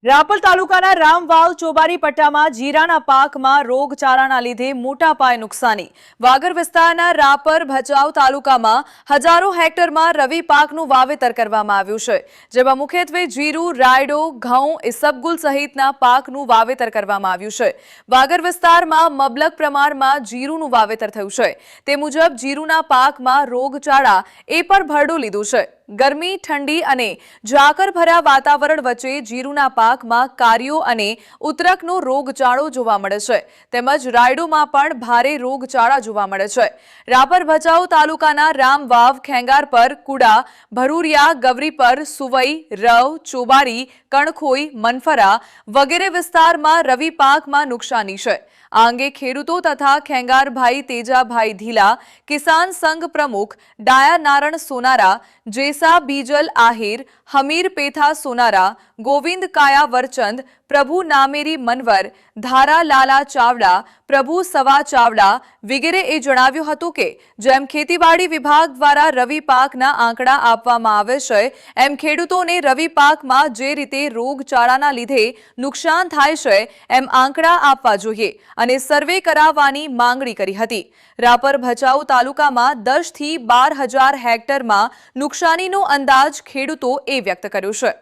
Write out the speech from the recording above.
રાપર તાલુકાના રામવાવ ચોબારી પટ્ટામાં જીરાના પાકમાં રોગચાળાના લીધે મોટા પાયે નુકસાની. વાગર વિસ્તારના રાપર ભચાઉ તાલુકામાં હજારો હેક્ટરમાં રવિ પાકનું વાવેતર કરવામાં આવ્યું છે, જેમાં મુખ્યત્વે જીરું, રાયડો, ઘઉં, ઇસબગુલ સહિતના પાકનું વાવેતર કરવામાં આવ્યું છે. વાગર વિસ્તારમાં મબલક પ્રમાણમાં જીરુંનું વાવેતર થયું છે. તે મુજબ જીરુના પાકમાં રોગચાળા એ પણ ભરડો લીધો છે. ગરમી, ઠંડી અને ઝાકર ભર્યા વાતાવરણ વચ્ચે જીરુના પાકમાં કારિયો અને ઉતરકનો રોગચાળો જોવા મળે છે, તેમજ રાયડોમાં પણ ભારે રોગચાળા જોવા મળે છે. રાપર ભચાઉ તાલુકાના રામવાવ, ખેંગારપર, કુડા, ભરૂરિયા, ગવરીપર, સુવઈ, રવ, ચોબારી, કણખોઈ, મનફરા વગેરે વિસ્તારમાં રવિ પાકમાં નુકસાની છે. આ અંગે ખેડૂતો તથા ખેંગારભાઈ તેજાભાઈ ધીલા, કિસાન સંઘ પ્રમુખ ડાયા નારણ સોનારા, જેસા બીજલ આહિર, હમીર પેથા સોનારા, ગોવિંદ કાયા વરચંદ, પ્રભુ નામેરી મનવર, ધારા લાલા ચાવડા, પ્રભુ સવા ચાવડા વગેરેએ જણાવ્યું હતું કે જેમ ખેતીવાડી વિભાગ દ્વારા રવિ પાકના આંકડા આપવામાં આવે છે, એમ ખેડૂતોને રવિ પાકમાં જે રીતે રોગચાળાના લીધે નુકસાન થાય છે, એમ આંકડા આપવા જોઈએ અને સર્વે કરાવવાની માંગણી કરી હતી. રાપર ભચાઉ તાલુકામાં 10 થી 12 હજાર હેક્ટરમાં નુકસાનીનો અંદાજ ખેડૂતોએ વ્યક્ત કર્યો છે.